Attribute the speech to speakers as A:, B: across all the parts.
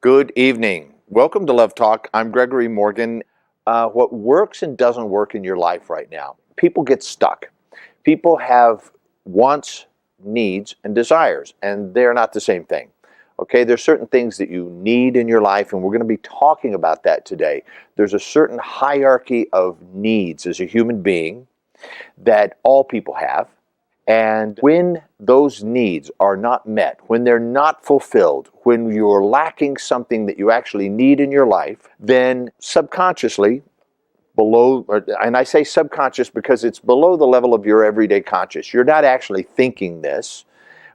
A: Good evening. Welcome to Love Talk. I'm Gregory Morgan. What works and doesn't work in your life right now? People get stuck. People have wants, needs, and desires, and they're not the same thing. Okay, there's certain things that you need in your life, and we're going to be talking about that today. There's a certain hierarchy of needs as a human being that all people have. And when those needs are not met, when they're not fulfilled, when you're lacking something that you actually need in your life, then subconsciously, and I say subconscious because it's below the level of your everyday conscious. You're not actually thinking this,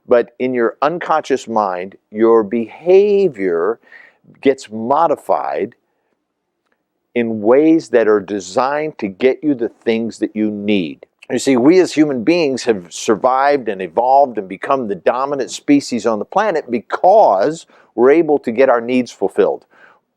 A: but in your unconscious mind, your behavior gets modified in ways that are designed to get you the things that you need. You see, we as human beings have survived and evolved and become the dominant species on the planet because we're able to get our needs fulfilled.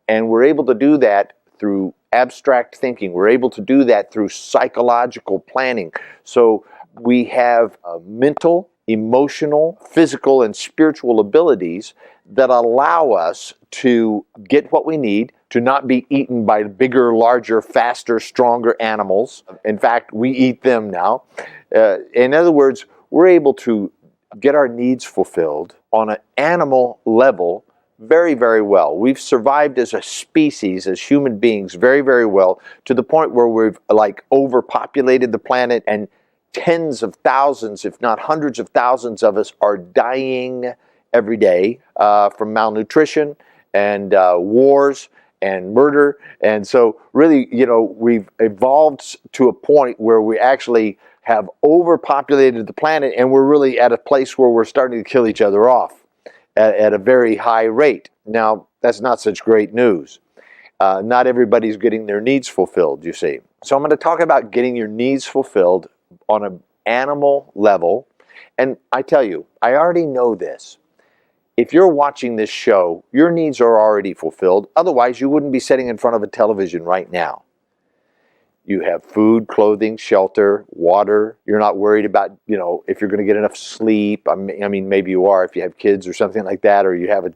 A: And we're able to do that through abstract thinking. We're able to do that through psychological planning. So we have mental, emotional, physical, and spiritual abilities that allow us to get what we need, to not be eaten by bigger, larger, faster, stronger animals. In fact, we eat them now. In other words, we're able to get our needs fulfilled on an animal level very, very well. We've survived as a species, as human beings, very, very well, to the point where we've overpopulated the planet, and tens of thousands, if not hundreds of thousands of us are dying every day from malnutrition and wars and murder. And so really, we've evolved to a point where we actually have overpopulated the planet, and we're really at a place where we're starting to kill each other off at a very high rate. Now, that's not such great news. Not everybody's getting their needs fulfilled, you see. So I'm going to talk about getting your needs fulfilled on an animal level. And I tell you, I already know this. If you're watching this show, your needs are already fulfilled. Otherwise, you wouldn't be sitting in front of a television right now. You have food, clothing, shelter, water. You're not worried about, if you're going to get enough sleep. I mean, maybe you are if you have kids or something like that, or you have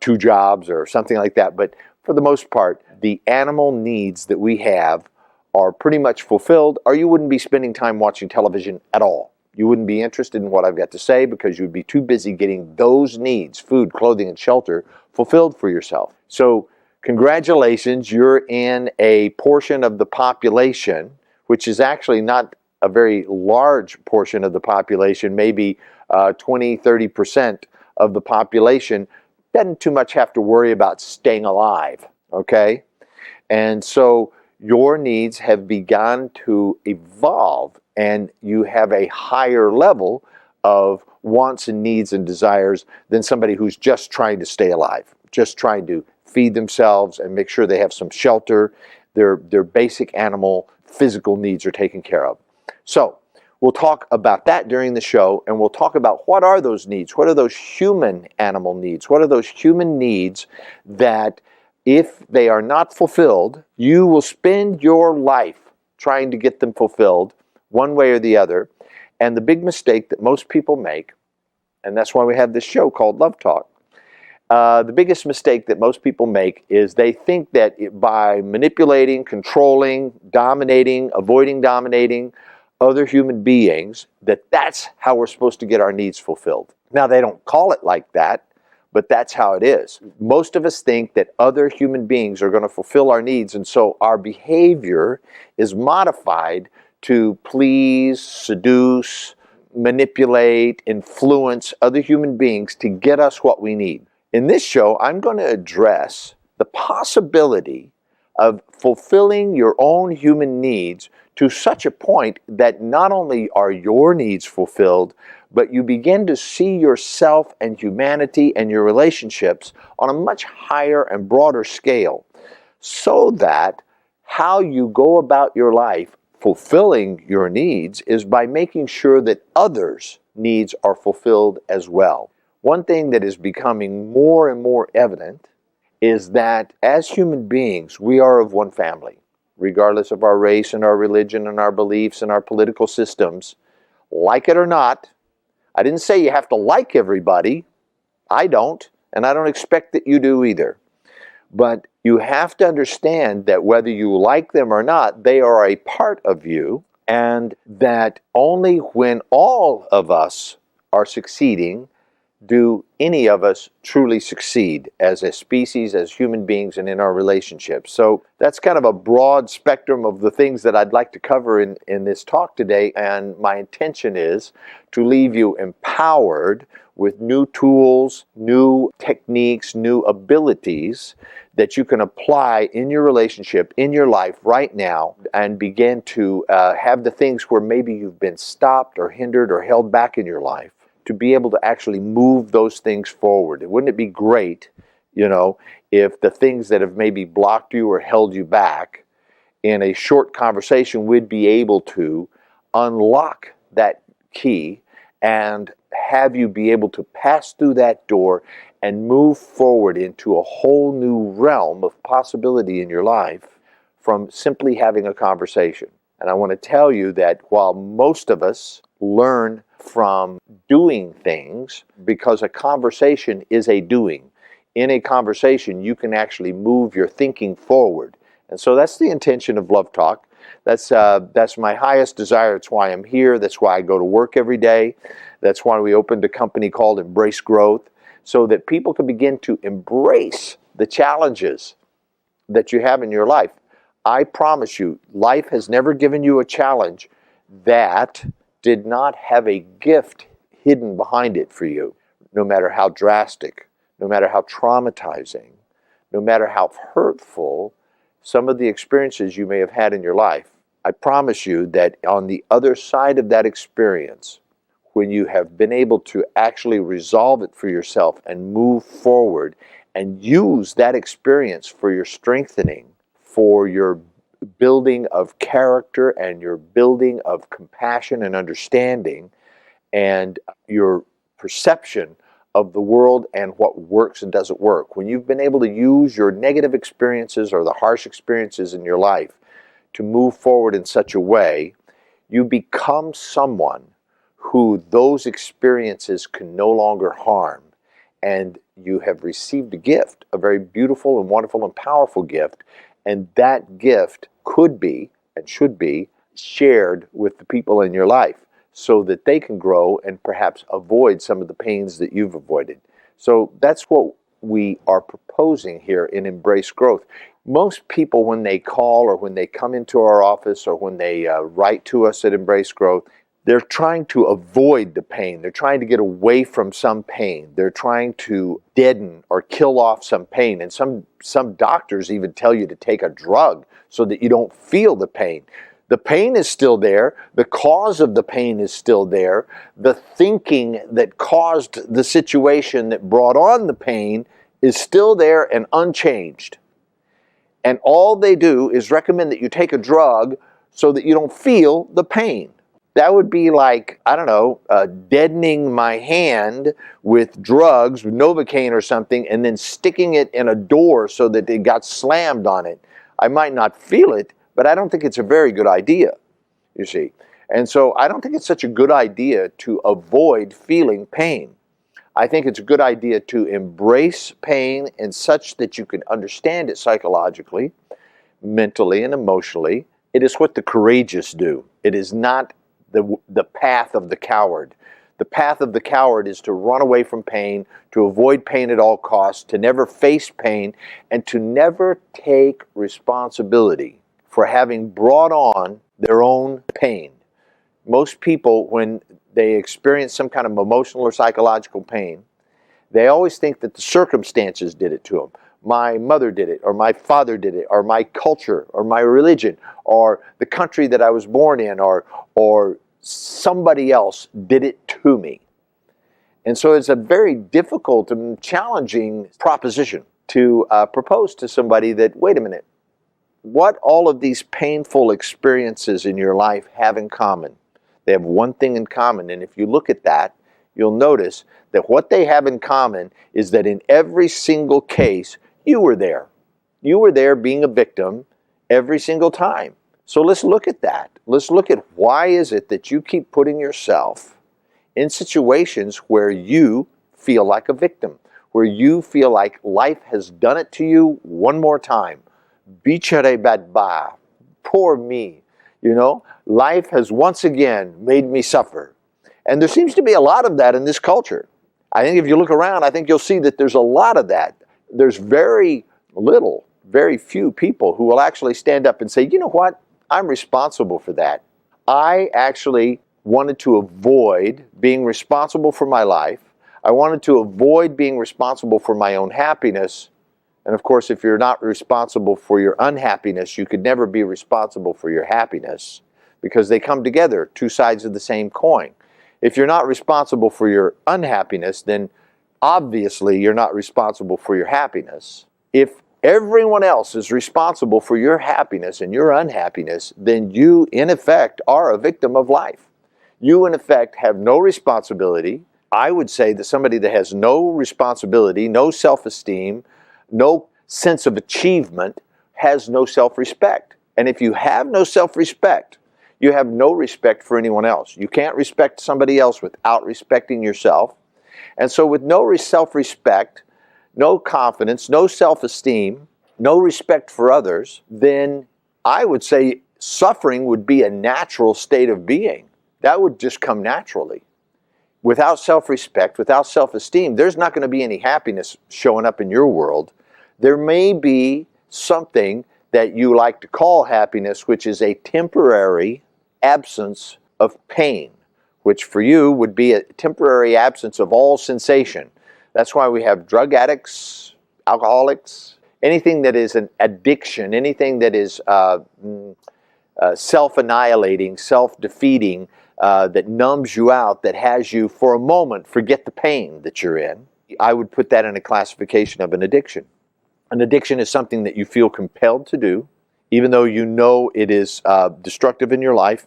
A: two jobs or something like that. But for the most part, the animal needs that we have are pretty much fulfilled, or you wouldn't be spending time watching television at all. You wouldn't be interested in what I've got to say because you'd be too busy getting those needs, food, clothing, and shelter, fulfilled for yourself. So congratulations, you're in a portion of the population, which is actually not a very large portion of the population, maybe 20, 30% of the population doesn't too much have to worry about staying alive, okay? And so your needs have begun to evolve, and you have a higher level of wants and needs and desires than somebody who's just trying to stay alive, just trying to feed themselves and make sure they have some shelter. Their basic animal physical needs are taken care of. So we'll talk about that during the show, and we'll talk about what are those needs? What are those human animal needs? What are those human needs that if they are not fulfilled, you will spend your life trying to get them fulfilled one way or the other. And the big mistake that most people make, and that's why we have this show called Love Talk, the biggest mistake that most people make is they think that by manipulating, controlling, dominating, avoiding dominating other human beings, that's how we're supposed to get our needs fulfilled. Now, they don't call it like that, but that's how it is. Most of us think that other human beings are going to fulfill our needs, and so our behavior is modified to please, seduce, manipulate, influence other human beings to get us what we need. In this show, I'm going to address the possibility of fulfilling your own human needs to such a point that not only are your needs fulfilled, but you begin to see yourself and humanity and your relationships on a much higher and broader scale, so that how you go about your life fulfilling your needs is by making sure that others' needs are fulfilled as well. One thing that is becoming more and more evident is that as human beings, we are of one family, regardless of our race and our religion and our beliefs and our political systems. Like it or not, I didn't say you have to like everybody. I don't, and I don't expect that you do either. But you have to understand that whether you like them or not, they are a part of you, and that only when all of us are succeeding do any of us truly succeed as a species, as human beings, and in our relationships. So that's kind of a broad spectrum of the things that I'd like to cover in this talk today, and my intention is to leave you empowered with new tools, new techniques, new abilities that you can apply in your relationship, in your life right now, and begin to have the things where maybe you've been stopped or hindered or held back in your life, to be able to actually move those things forward. Wouldn't it be great, if the things that have maybe blocked you or held you back, in a short conversation, we'd be able to unlock that key and have you be able to pass through that door and move forward into a whole new realm of possibility in your life from simply having a conversation. And I want to tell you that while most of us learn from doing things, because a conversation is a doing. In a conversation, you can actually move your thinking forward. And so that's the intention of Love Talk. That's my highest desire. It's why I'm here. That's why I go to work every day. That's why we opened a company called Embrace Growth, so that people can begin to embrace the challenges that you have in your life. I promise you, life has never given you a challenge that did not have a gift hidden behind it for you, no matter how drastic, no matter how traumatizing, no matter how hurtful some of the experiences you may have had in your life. I promise you that on the other side of that experience, when you have been able to actually resolve it for yourself and move forward and use that experience for your strengthening, for your building of character and your building of compassion and understanding, and your perception of the world and what works and doesn't work. When you've been able to use your negative experiences or the harsh experiences in your life to move forward in such a way, you become someone who those experiences can no longer harm. And you have received a gift, a very beautiful and wonderful and powerful gift. And that gift could be and should be shared with the people in your life so that they can grow and perhaps avoid some of the pains that you've avoided. So that's what we are proposing here in Embrace Growth. Most people, when they call or when they come into our office or when they write to us at Embrace Growth, they're trying to avoid the pain. They're trying to get away from some pain. They're trying to deaden or kill off some pain. And some doctors even tell you to take a drug so that you don't feel the pain. The pain is still there. The cause of the pain is still there. The thinking that caused the situation that brought on the pain is still there and unchanged. And all they do is recommend that you take a drug so that you don't feel the pain. That would be like, I don't know, deadening my hand with drugs, with Novocaine or something, and then sticking it in a door so that it got slammed on it. I might not feel it, but I don't think it's a very good idea, you see. And so I don't think it's such a good idea to avoid feeling pain. I think it's a good idea to embrace pain in such that you can understand it psychologically, mentally, and emotionally. It is what the courageous do. It is not the path of the coward. The path of the coward is to run away from pain, to avoid pain at all costs, to never face pain, and to never take responsibility for having brought on their own pain. Most people, when they experience some kind of emotional or psychological pain, they always think that the circumstances did it to them. My mother did it, or my father did it, or my culture, or my religion, or the country that I was born in, or somebody else did it to me. And so it's a very difficult and challenging proposition to propose to somebody that, wait a minute, what all of these painful experiences in your life have in common? They have one thing in common, and if you look at that, you'll notice that what they have in common is that in every single case, you were there. You were there being a victim every single time. So let's look at that. Let's look at why is it that you keep putting yourself in situations where you feel like a victim, where you feel like life has done it to you one more time. Bichare badba, poor me. Life has once again made me suffer. And there seems to be a lot of that in this culture. I think if you look around, I think you'll see that there's a lot of that. There's very few people who will actually stand up and say, you know what, I'm responsible for that. I actually wanted to avoid being responsible for my life. I wanted to avoid being responsible for my own happiness. And of course, if you're not responsible for your unhappiness, you could never be responsible for your happiness, because they come together, two sides of the same coin. If you're not responsible for your unhappiness, then obviously you're not responsible for your happiness. If everyone else is responsible for your happiness and your unhappiness, then you, in effect, are a victim of life. You, in effect, have no responsibility. I would say that somebody that has no responsibility, no self-esteem, no sense of achievement, has no self-respect. And if you have no self-respect, you have no respect for anyone else. You can't respect somebody else without respecting yourself. And so with no self-respect, no confidence, no self-esteem, no respect for others, then I would say suffering would be a natural state of being. That would just come naturally. Without self-respect, without self-esteem, there's not going to be any happiness showing up in your world. There may be something that you like to call happiness, which is a temporary absence of pain, which for you would be a temporary absence of all sensation. That's why we have drug addicts, alcoholics, anything that is an addiction, anything that is self-annihilating, self-defeating, that numbs you out, that has you for a moment forget the pain that you're in. I would put that in a classification of an addiction. An addiction is something that you feel compelled to do, even though you know it is destructive in your life.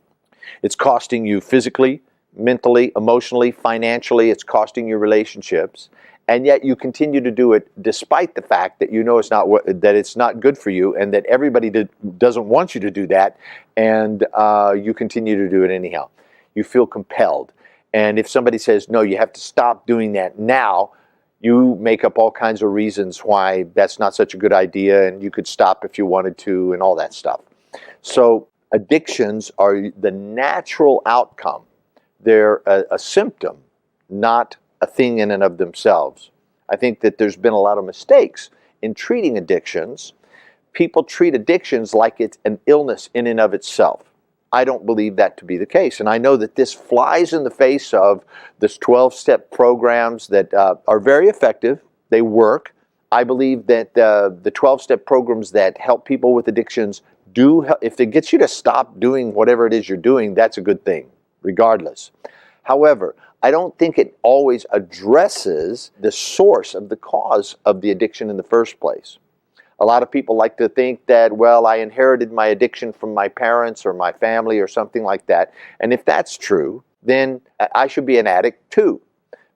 A: It's costing you physically, mentally, emotionally, financially. It's costing you relationships. And yet you continue to do it despite the fact that you know that it's not good for you, and that everybody doesn't want you to do that, and you continue to do it anyhow. You feel compelled. And if somebody says, no, you have to stop doing that now, you make up all kinds of reasons why that's not such a good idea, and you could stop if you wanted to, and all that stuff. So addictions are the natural outcome. They're a symptom, not a thing in and of themselves. I think that there's been a lot of mistakes in treating addictions. People treat addictions like it's an illness in and of itself. I don't believe that to be the case. And I know that this flies in the face of this 12-step programs that are very effective. They work. I believe that the 12-step programs that help people with addictions do help. If it gets you to stop doing whatever it is you're doing, that's a good thing, regardless. However, I don't think it always addresses the source of the cause of the addiction in the first place. A lot of people like to think that, well, I inherited my addiction from my parents or my family or something like that. And if that's true, then I should be an addict too,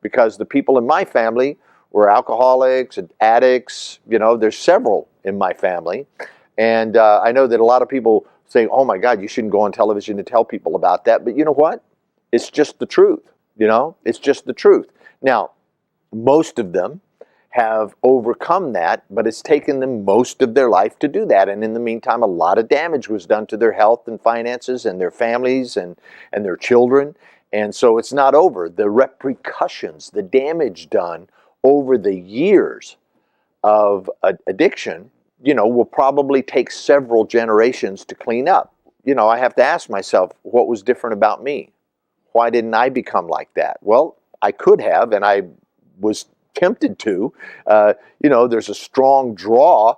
A: because the people in my family were alcoholics and addicts. There's several in my family. And I know that a lot of people say, oh my God, you shouldn't go on television to tell people about that. But you know what? It's just the truth. It's just the truth. Now, most of them have overcome that, but it's taken them most of their life to do that. And in the meantime, a lot of damage was done to their health and finances and their families and their children. And so it's not over. The repercussions, the damage done over the years of addiction, will probably take several generations to clean up. I have to ask myself, what was different about me? Why didn't I become like that? Well, I could have, and I was tempted to. There's a strong draw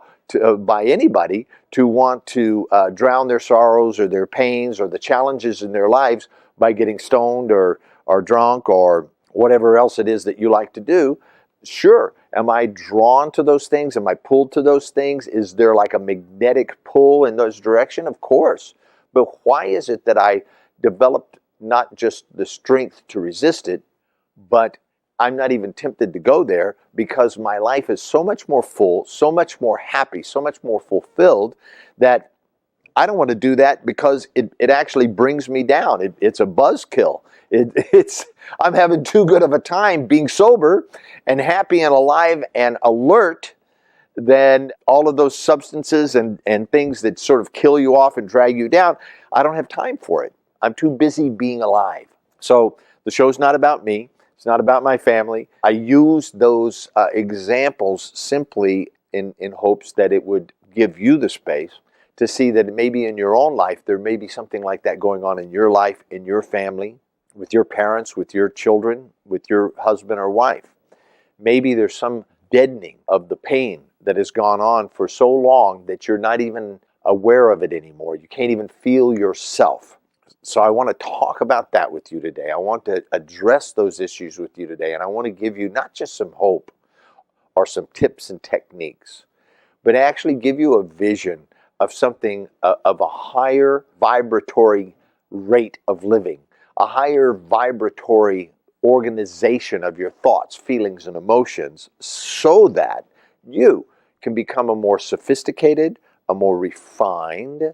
A: by anybody to want to drown their sorrows or their pains or the challenges in their lives by getting stoned or drunk or whatever else it is that you like to do. Sure. Am I drawn to those things? Am I pulled to those things? Is there like a magnetic pull in those direction? Of course. But why is it that I developed not just the strength to resist it, but I'm not even tempted to go there, because my life is so much more full, so much more happy, so much more fulfilled, that I don't want to do that because it actually brings me down. It's a buzzkill. I'm having too good of a time being sober and happy and alive and alert than all of those substances and things that sort of kill you off and drag you down. I don't have time for it. I'm too busy being alive. So the show's not about me. It's not about my family. I use those examples simply in hopes that it would give you the space to see that maybe in your own life, there may be something like that going on in your life, in your family, with your parents, with your children, with your husband or wife. Maybe there's some deadening of the pain that has gone on for so long that you're not even aware of it anymore. You can't even feel yourself. So I want to talk about that with you today. I want to address those issues with you today, and I want to give you not just some hope or some tips and techniques, but actually give you a vision of something of a higher vibratory rate of living, a higher vibratory organization of your thoughts, feelings, and emotions, so that you can become a more sophisticated, a more refined,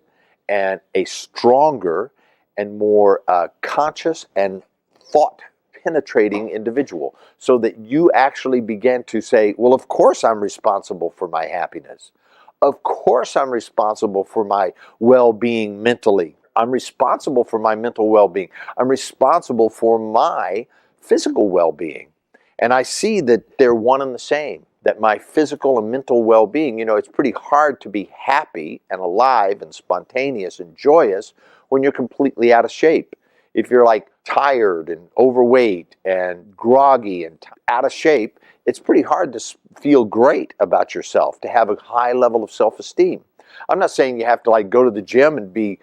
A: and a stronger and more conscious and thought-penetrating individual, so that you actually begin to say, well, of course I'm responsible for my happiness. Of course I'm responsible for my well-being mentally. I'm responsible for my mental well-being. I'm responsible for my physical well-being. And I see that they're one and the same, that my physical and mental well-being, it's pretty hard to be happy and alive and spontaneous and joyous when you're completely out of shape. If you're like tired and overweight and groggy and out of shape, it's pretty hard to feel great about yourself, to have a high level of self-esteem. I'm not saying you have to like go to the gym and be,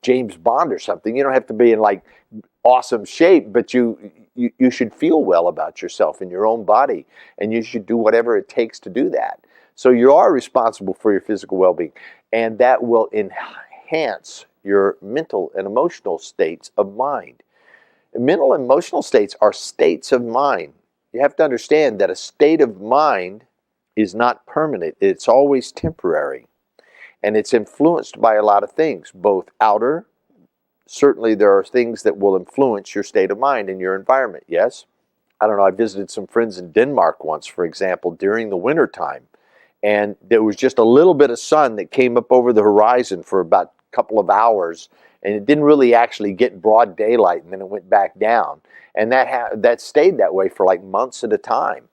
A: James Bond or something. You don't have to be in like awesome shape, but you should feel well about yourself in your own body, and you should do whatever it takes to do that. So you are responsible for your physical well-being, and that will enhance your mental and emotional states of mind. Mental and emotional states are states of mind. You have to understand that a state of mind is not permanent. It's always temporary. And it's influenced by a lot of things, both outer. Certainly there are things that will influence your state of mind and your environment, yes? I don't know, I visited some friends in Denmark once, for example, during the winter time. And there was just a little bit of sun that came up over the horizon for about a couple of hours. And it didn't really actually get broad daylight, and then it went back down. And that stayed that way for like months at a time.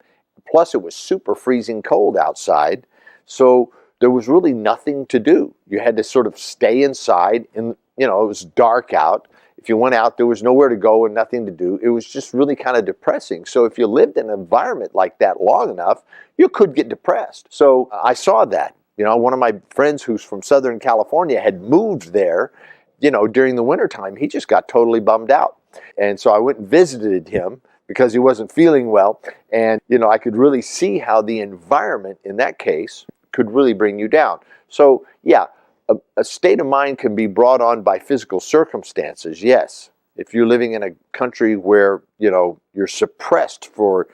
A: Plus it was super freezing cold outside. So there was really nothing to do. You had to sort of stay inside, and it was dark out. If you went out, there was nowhere to go and nothing to do. It was just really kind of depressing. So if you lived in an environment like that long enough, you could get depressed. So I saw that. One of my friends who's from Southern California had moved there, during the wintertime. He just got totally bummed out. And so I went and visited him because he wasn't feeling well. And, I could really see how the environment in that case could really bring you down. So, yeah, a state of mind can be brought on by physical circumstances, yes. If you're living in a country where, you're suppressed for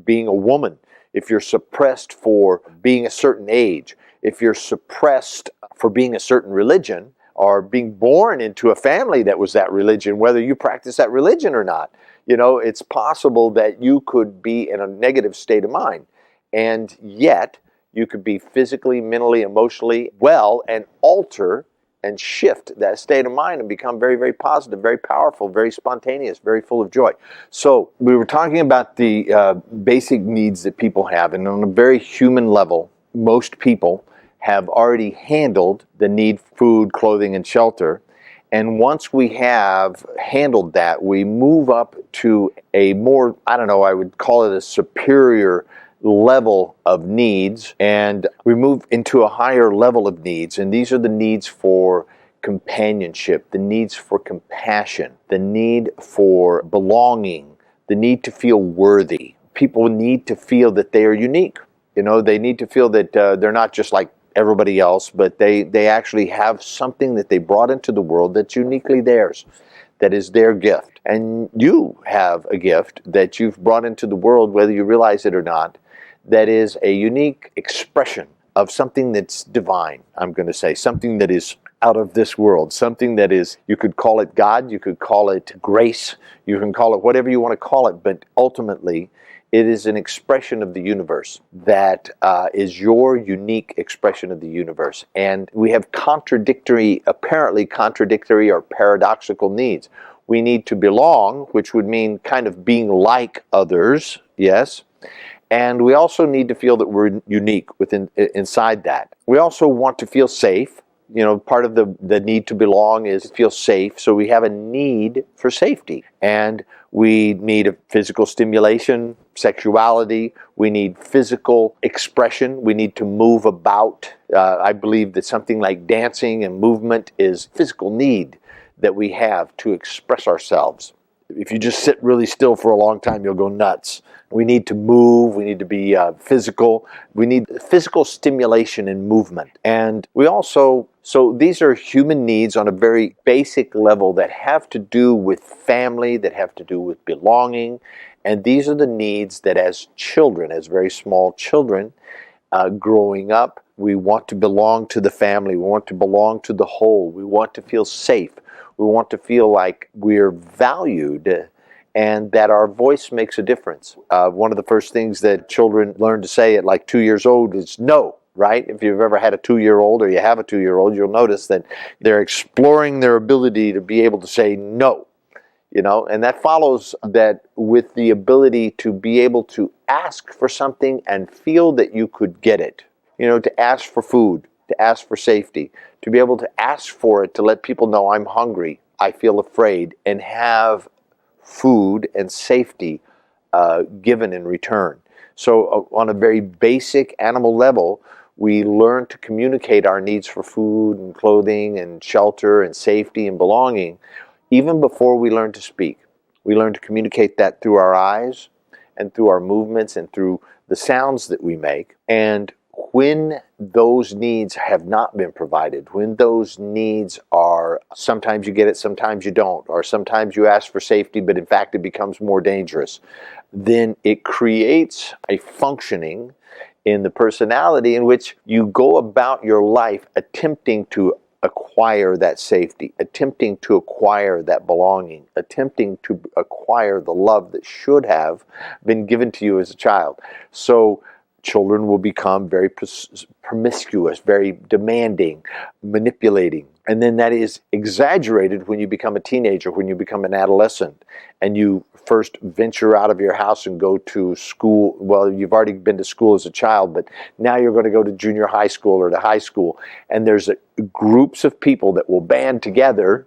A: being a woman, if you're suppressed for being a certain age, if you're suppressed for being a certain religion, or being born into a family that was that religion, whether you practice that religion or not, it's possible that you could be in a negative state of mind. And yet, you could be physically, mentally, emotionally well and alter and shift that state of mind and become very, very positive, very powerful, very spontaneous, very full of joy. So we were talking about the basic needs that people have, and on a very human level, most people have already handled the need for food, clothing, and shelter. And once we have handled that, we move up to a more, I would call it a superior level of needs, and we move into a higher level of needs, and these are the needs for companionship, the needs for compassion, the need for belonging, the need to feel worthy. People need to feel that they are unique. They need to feel that they're not just like everybody else, but they actually have something that they brought into the world that's uniquely theirs, that is their gift. And you have a gift that you've brought into the world, whether you realize it or not, that is a unique expression of something that's divine, I'm going to say, something that is out of this world, something that is, you could call it God, you could call it grace, you can call it whatever you want to call it, but ultimately it is an expression of the universe that is your unique expression of the universe. And we have apparently contradictory or paradoxical needs. We need to belong, which would mean kind of being like others, yes. And we also need to feel that we're unique inside that. We also want to feel safe. You know, part of the need to belong is to feel safe. So we have a need for safety. And we need a physical stimulation, sexuality. We need physical expression. We need to move about. I believe that something like dancing and movement is physical need that we have to express ourselves. If you just sit really still for a long time, you'll go nuts. We need to move. We need to be physical. We need physical stimulation and movement. And we also, so these are human needs on a very basic level that have to do with family, that have to do with belonging. And these are the needs that as children, as very small children, growing up, we want to belong to the family. We want to belong to the whole. We want to feel safe. We want to feel like we're valued and that our voice makes a difference. One of the first things that children learn to say at like 2 years old is no, right? If you've ever had a 2-year-old or you have a 2-year-old, you'll notice that they're exploring their ability to be able to say no, you know, and that follows that with the ability to be able to ask for something and feel that you could get it, you know, to ask for food, to ask for safety, to be able to ask for it, to let people know I'm hungry, I feel afraid, and have food and safety given in return. So on a very basic animal level, we learn to communicate our needs for food and clothing and shelter and safety and belonging even before we learn to speak. We learn to communicate that through our eyes and through our movements and through the sounds that we make. And when those needs have not been provided, when those needs are, sometimes you get it, sometimes you don't, or sometimes you ask for safety, but in fact it becomes more dangerous, then it creates a functioning in the personality in which you go about your life attempting to acquire that safety, attempting to acquire that belonging, attempting to acquire the love that should have been given to you as a child. So children will become very promiscuous, very demanding, manipulating. And then that is exaggerated when you become a teenager, when you become an adolescent, and you first venture out of your house and go to school. Well, you've already been to school as a child, but now you're going to go to junior high school or to high school. And there's groups of people that will band together,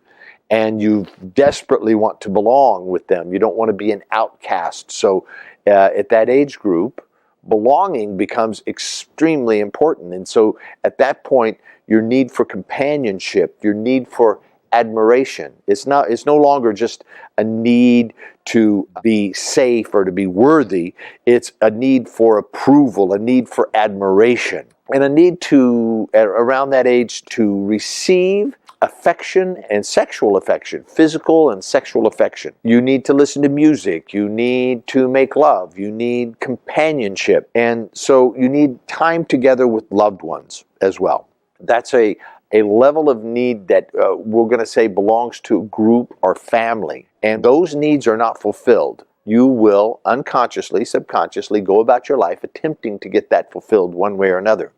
A: and you desperately want to belong with them. You don't want to be an outcast. So at that age group, belonging becomes extremely important. And so at that point, your need for companionship, your need for admiration, it's no longer just a need to be safe or to be worthy. It's a need for approval, a need for admiration, and a need to, around that age, to receive affection and sexual affection, physical and sexual affection. You need to listen to music. You need to make love. You need companionship. And so you need time together with loved ones as well. That's a level of need that we're going to say belongs to a group or family. And those needs are not fulfilled. You will unconsciously, subconsciously go about your life attempting to get that fulfilled one way or another.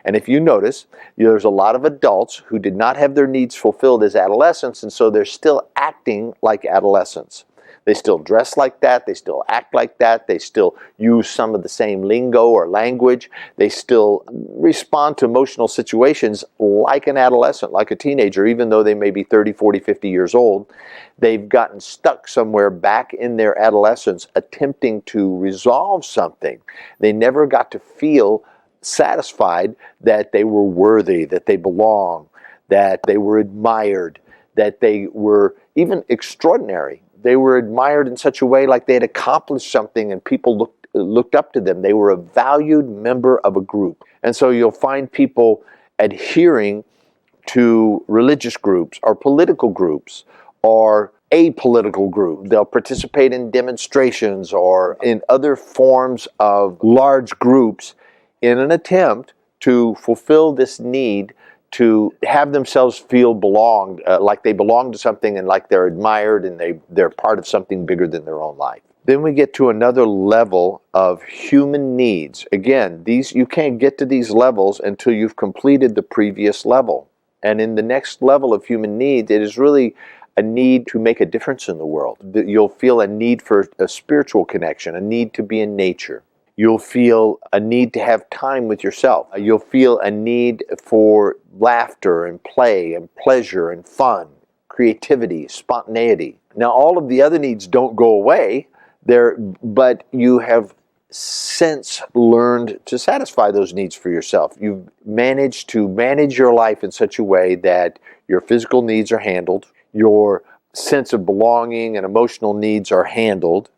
A: And if you notice, there's a lot of adults who did not have their needs fulfilled as adolescents, and so they're still acting like adolescents. They still dress like that, they still act like that, they still use some of the same lingo or language, they still respond to emotional situations like an adolescent, like a teenager, even though they may be 30, 40, 50 years old. They've gotten stuck somewhere back in their adolescence attempting to resolve something. They never got to feel satisfied that they were worthy, that they belong, that they were admired, that they were even extraordinary. They were admired in such a way like they had accomplished something and people looked up to them. They were a valued member of a group. And so you'll find people adhering to religious groups or political groups or a political group. They'll participate in demonstrations or in other forms of large groups in an attempt to fulfill this need to have themselves feel belonged, like they belong to something and like they're admired and they're part of something bigger than their own life. Then we get to another level of human needs. Again, you can't get to these levels until you've completed the previous level. And in the next level of human needs, it is really a need to make a difference in the world. You'll feel a need for a spiritual connection, a need to be in nature. You'll feel a need to have time with yourself. You'll feel a need for laughter and play and pleasure and fun, creativity, spontaneity. Now, all of the other needs don't go away, but you have since learned to satisfy those needs for yourself. You've managed to manage your life in such a way that your physical needs are handled, your sense of belonging and emotional needs are handled,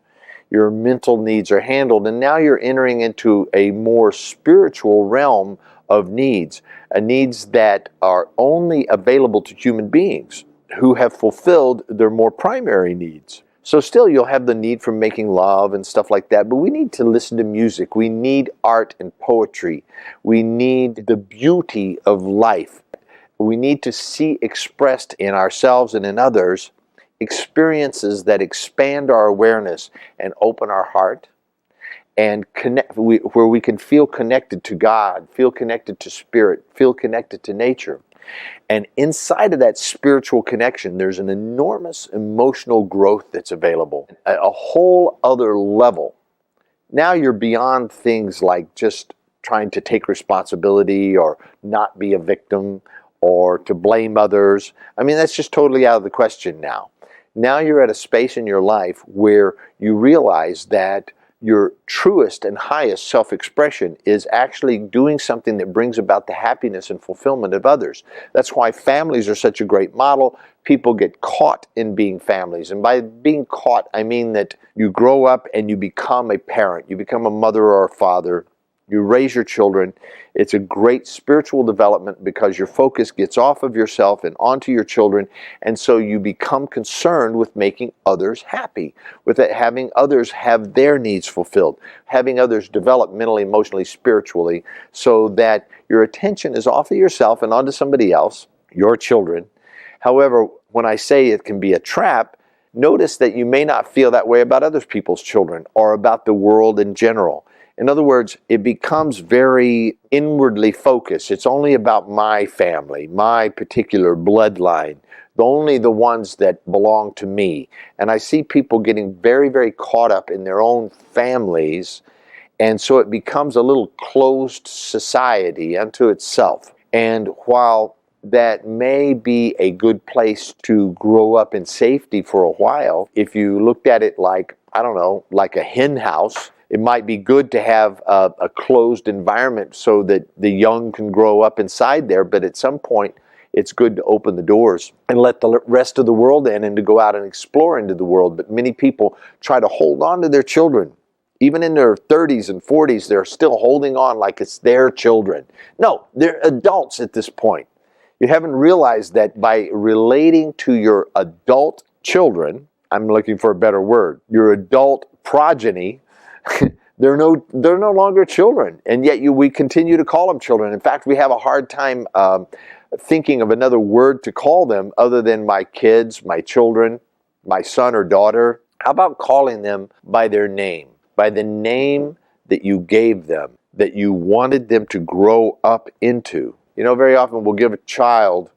A: your mental needs are handled, and now you're entering into a more spiritual realm of needs, needs that are only available to human beings who have fulfilled their more primary needs. So still you'll have the need for making love and stuff like that, but we need to listen to music. We need art and poetry. We need the beauty of life. We need to see expressed in ourselves and in others experiences that expand our awareness and open our heart and connect, where we can feel connected to God, feel connected to spirit, feel connected to nature. And inside of that spiritual connection, there's an enormous emotional growth that's available, a whole other level. Now you're beyond things like just trying to take responsibility or not be a victim or to blame others. I mean, that's just totally out of the question now. Now you're at a space in your life where you realize that your truest and highest self-expression is actually doing something that brings about the happiness and fulfillment of others. That's why families are such a great model. People get caught in being families. And by being caught, I mean that you grow up and you become a parent. You become a mother or a father. You raise your children. It's a great spiritual development because your focus gets off of yourself and onto your children, and so you become concerned with making others happy, with it, having others have their needs fulfilled, having others develop mentally, emotionally, spiritually, so that your attention is off of yourself and onto somebody else, your children. However, when I say it can be a trap, notice that you may not feel that way about other people's children or about the world in general. In other words, it becomes very inwardly focused. It's only about my family, my particular bloodline, only the ones that belong to me. And I see people getting very, very caught up in their own families, and so it becomes a little closed society unto itself. And while that may be a good place to grow up in safety for a while, if you looked at it like, I don't know, like a hen house, it might be good to have a closed environment so that the young can grow up inside there, but at some point it's good to open the doors and let the rest of the world in and to go out and explore into the world. But many people try to hold on to their children. Even in their 30s and 40s, they're still holding on like it's their children. No, they're adults at this point. You haven't realized that by relating to your adult children, I'm looking for a better word, your adult progeny, they're no longer children, and yet we continue to call them children. In fact, we have a hard time thinking of another word to call them other than my kids, my children, my son or daughter. How about calling them by their name, by the name that you gave them, that you wanted them to grow up into? You know, very often we'll give a child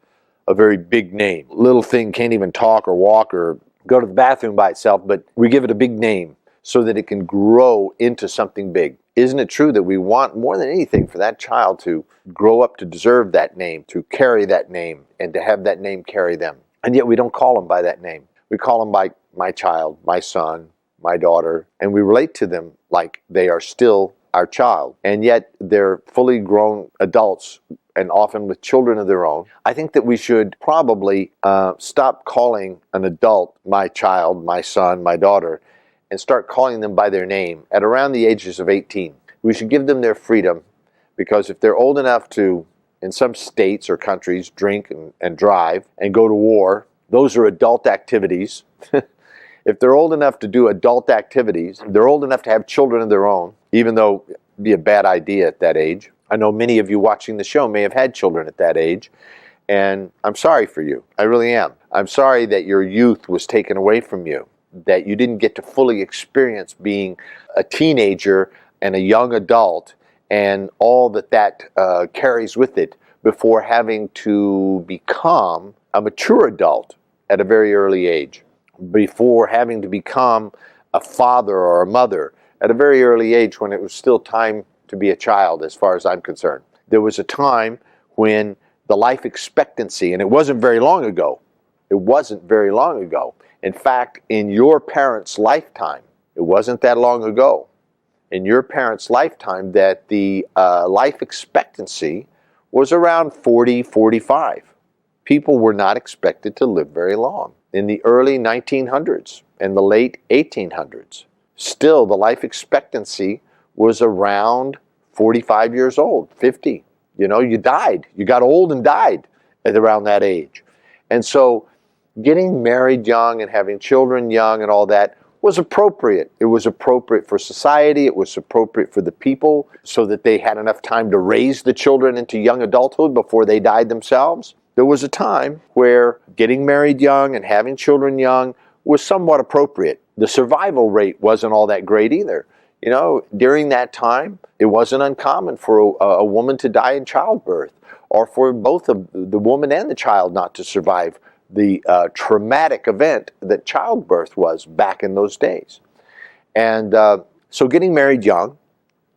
A: a very big name. Little thing can't even talk or walk or go to the bathroom by itself, but we give it a big name so that it can grow into something big. Isn't it true that we want more than anything for that child to grow up to deserve that name, to carry that name, and to have that name carry them? And yet we don't call them by that name. We call them by my child, my son, my daughter, and we relate to them like they are still our child. And yet they're fully grown adults and often with children of their own. I think that we should probably stop calling an adult my child, my son, my daughter, and start calling them by their name at around the ages of 18. We should give them their freedom, because if they're old enough to, in some states or countries, drink and drive and go to war, those are adult activities. If they're old enough to do adult activities, they're old enough to have children of their own, even though it'd be a bad idea at that age. I know many of you watching the show may have had children at that age, and I'm sorry for you. I really am. I'm sorry that your youth was taken away from you, that you didn't get to fully experience being a teenager and a young adult and all that carries with it before having to become a mature adult at a very early age, before having to become a father or a mother at a very early age when it was still time to be a child, as far as I'm concerned. There was a time when the life expectancy, and it wasn't very long ago. It wasn't very long ago. In fact, in your parents' lifetime, it wasn't that long ago, in your parents' lifetime, that the life expectancy was around 40, 45. People were not expected to live very long. In the early 1900s and the late 1800s, still the life expectancy was around 45 years old, 50. You know, you died. You got old and died at around that age. And so getting married young and having children young and all that was appropriate. It was appropriate for society. It was appropriate for the people so that they had enough time to raise the children into young adulthood before they died themselves. There was a time where getting married young and having children young was somewhat appropriate. The survival rate wasn't all that great either. You know, during that time, it wasn't uncommon for a woman to die in childbirth, or for both the woman and the child not to survive the traumatic event that childbirth was back in those days. And so getting married young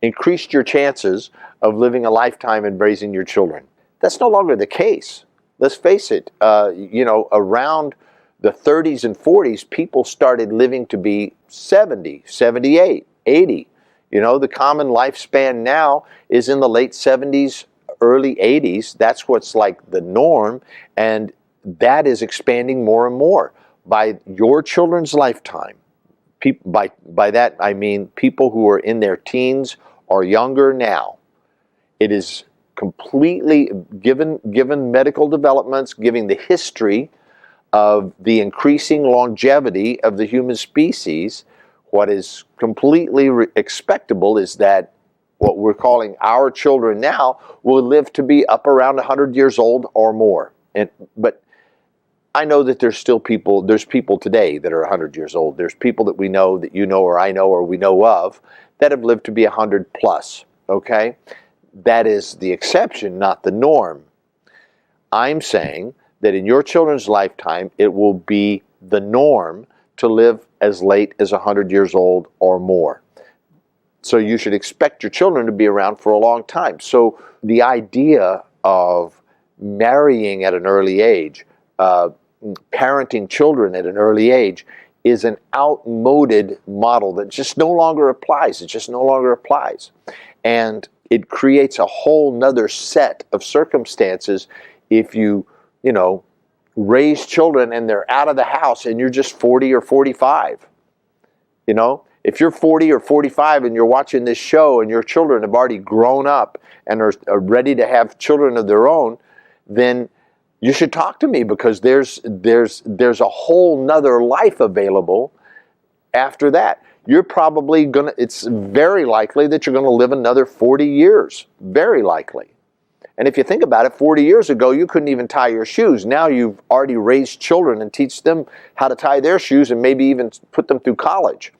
A: increased your chances of living a lifetime and raising your children. That's no longer the case. Let's face it, around the 30s and 40s, people started living to be 70, 78, 80. You know, the common lifespan now is in the late 70s, early 80s. That's what's like the norm, and that is expanding more and more. By your children's lifetime, by that I mean people who are in their teens or younger now, it is completely, given medical developments, given the history of the increasing longevity of the human species, what is completely expectable is that what we're calling our children now will live to be up around 100 years old or more. But I know that there's people today that are 100 years old. There's people that we know, that you know or I know or we know of, that have lived to be 100 plus, okay? That is the exception, not the norm. I'm saying that in your children's lifetime, it will be the norm to live as late as 100 years old or more. So you should expect your children to be around for a long time. So the idea of marrying at an early age, parenting children at an early age, is an outmoded model that just no longer applies. It just no longer applies. And it creates a whole nother set of circumstances if you raise children and they're out of the house and you're just 40 or 45. You know, if you're 40 or 45 and you're watching this show and your children have already grown up and are ready to have children of their own, then you should talk to me, because there's a whole nother life available after that. You're probably it's very likely that you're going to live another 40 years. Very likely. And if you think about it, 40 years ago, you couldn't even tie your shoes. Now you've already raised children and teach them how to tie their shoes and maybe even put them through college.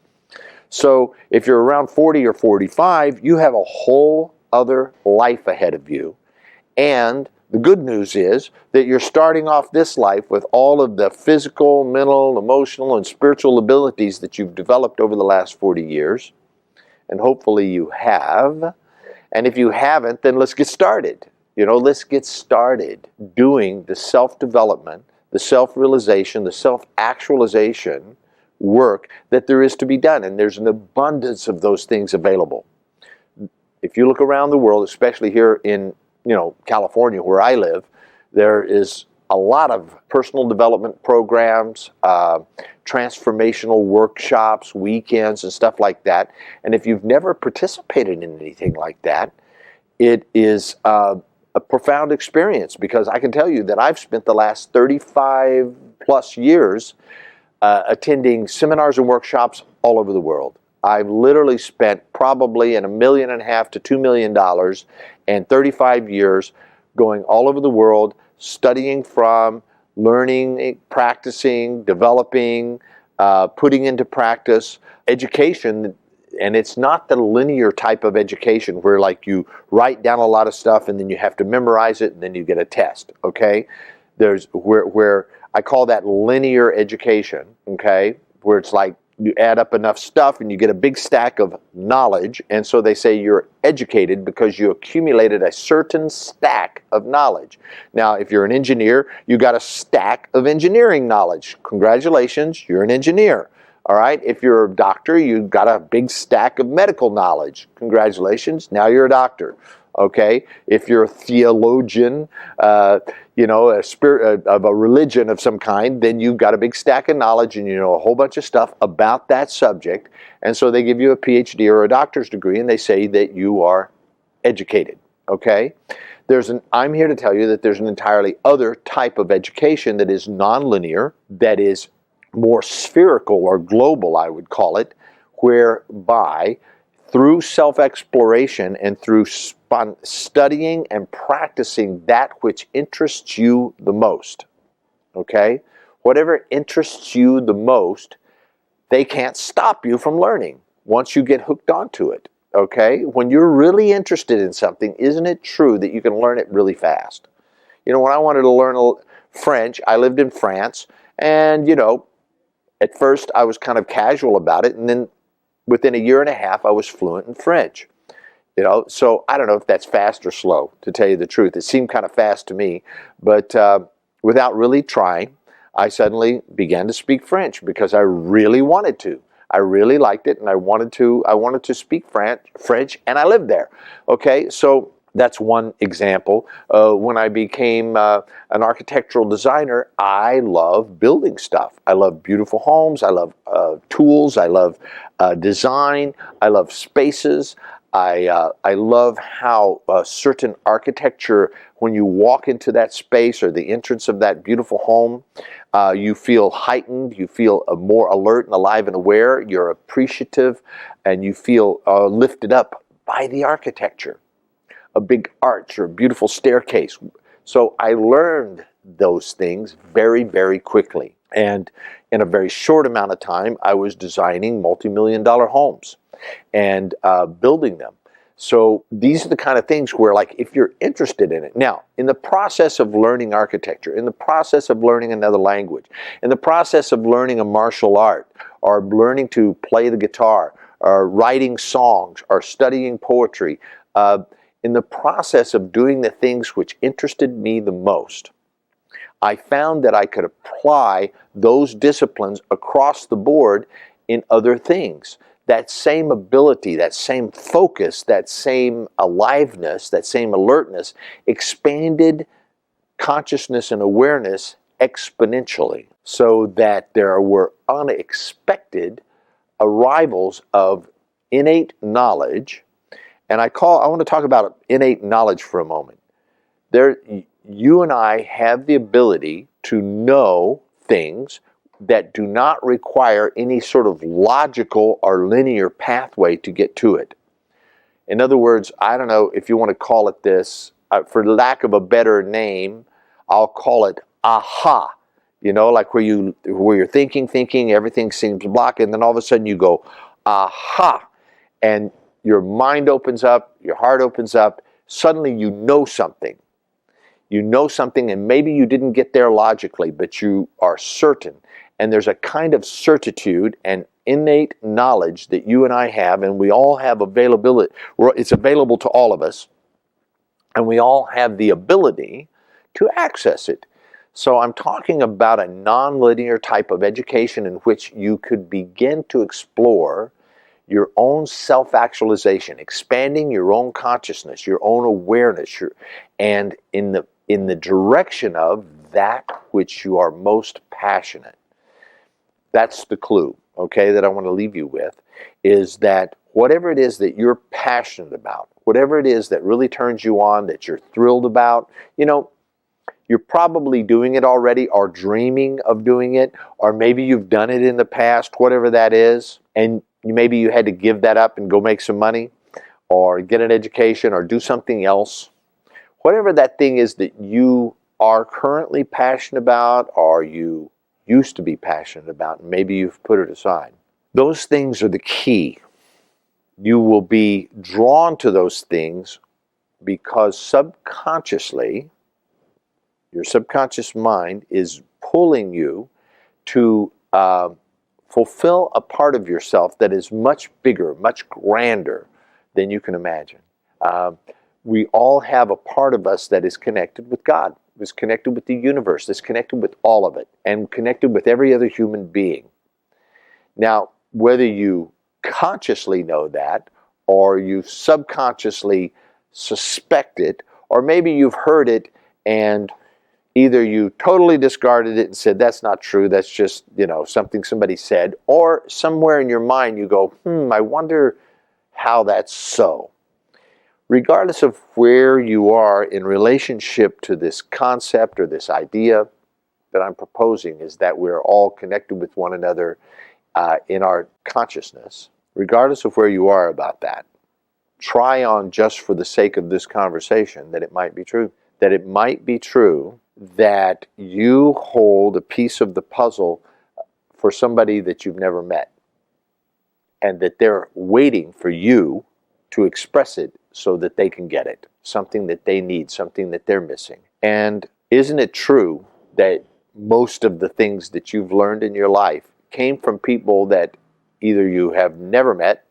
A: So if you're around 40 or 45, you have a whole other life ahead of you. And the good news is that you're starting off this life with all of the physical, mental, emotional, and spiritual abilities that you've developed over the last 40 years. And hopefully you have. And if you haven't, then let's get started. Let's get started doing the self-development, the self-realization, the self-actualization work that there is to be done. And there's an abundance of those things available. If you look around the world, especially here in California, where I live, there is a lot of personal development programs, transformational workshops, weekends, and stuff like that. And if you've never participated in anything like that, it is a profound experience, because I can tell you that I've spent the last 35 plus years attending seminars and workshops all over the world. I've literally spent probably $1.5 to $2 million and 35 years going all over the world, studying from, learning, practicing, developing, putting into practice education. And it's not the linear type of education where like you write down a lot of stuff and then you have to memorize it and then you get a test, okay? There's where I call that linear education, okay? Where it's like you add up enough stuff and you get a big stack of knowledge, and so they say you're educated because you accumulated a certain stack of knowledge. Now, if you're an engineer, you got a stack of engineering knowledge. Congratulations, you're an engineer. All right, if you're a doctor, you've got a big stack of medical knowledge. Congratulations, now you're a doctor. Okay, if you're a theologian, a spirit of a religion of some kind, then you've got a big stack of knowledge and you know a whole bunch of stuff about that subject. And so they give you a PhD or a doctor's degree and they say that you are educated. Okay, I'm here to tell you that there's an entirely other type of education that is nonlinear, that is more spherical or global, I would call it, whereby through self-exploration and through studying and practicing that which interests you the most, okay? Whatever interests you the most, they can't stop you from learning once you get hooked onto it, okay? When you're really interested in something, isn't it true that you can learn it really fast? You know, when I wanted to learn French, I lived in France, and, at first I was kind of casual about it, and then within a year and a half, I was fluent in French. So I don't know if that's fast or slow, to tell you the truth. It seemed kind of fast to me, but without really trying, I suddenly began to speak French because I really wanted to. I really liked it, and I wanted to speak French, and I lived there. Okay, so that's one example. When I became an architectural designer, I love building stuff. I love beautiful homes. I love tools. I love design. I love spaces. I love how certain architecture, when you walk into that space or the entrance of that beautiful home, you feel heightened, you feel more alert and alive and aware, you're appreciative, and you feel lifted up by the architecture. A big arch or a beautiful staircase. So I learned those things very, very quickly. And in a very short amount of time, I was designing multi-million-dollar homes and building them. So these are the kind of things where, like, if you're interested in it. Now, in the process of learning architecture, in the process of learning another language, in the process of learning a martial art, or learning to play the guitar, or writing songs, or studying poetry, in the process of doing the things which interested me the most, I found that I could apply those disciplines across the board in other things. That same ability, that same focus, that same aliveness, that same alertness expanded consciousness and awareness exponentially, so that there were unexpected arrivals of innate knowledge. And I want to talk about innate knowledge for a moment. You and I have the ability to know things that do not require any sort of logical or linear pathway to get to it. In other words, I don't know if you want to call it this, for lack of a better name, I'll call it aha. Like where you're thinking, everything seems blocked, and then all of a sudden you go, aha, and your mind opens up, your heart opens up, suddenly you know something. You know something, and maybe you didn't get there logically, but you are certain. And there's a kind of certitude and innate knowledge that you and I have, and we all have availability. It's available to all of us, and we all have the ability to access it. So I'm talking about a nonlinear type of education in which you could begin to explore your own self-actualization, expanding your own consciousness, your own awareness, and in the direction of that which you are most passionate. That's the clue, okay, that I want to leave you with, is that whatever it is that you're passionate about, whatever it is that really turns you on, that you're thrilled about, you're probably doing it already or dreaming of doing it, or maybe you've done it in the past, whatever that is, and maybe you had to give that up and go make some money, or get an education, or do something else. Whatever that thing is that you are currently passionate about, or you used to be passionate about, and maybe you've put it aside. Those things are the key. You will be drawn to those things because subconsciously, your subconscious mind is pulling you to fulfill a part of yourself that is much bigger, much grander than you can imagine. We all have a part of us that is connected with God, is connected with the universe, that's connected with all of it, and connected with every other human being. Now, whether you consciously know that, or you subconsciously suspect it, or maybe you've heard it and either you totally discarded it and said, that's not true, that's just, something somebody said, or somewhere in your mind you go, I wonder how that's so. Regardless of where you are in relationship to this concept or this idea that I'm proposing, is that we're all connected with one another in our consciousness. Regardless of where you are about that, try on, just for the sake of this conversation, that it might be true. That it might be true that you hold a piece of the puzzle for somebody that you've never met, and that they're waiting for you to express it so that they can get it, something that they need, something that they're missing. And isn't it true that most of the things that you've learned in your life came from people that either you have never met,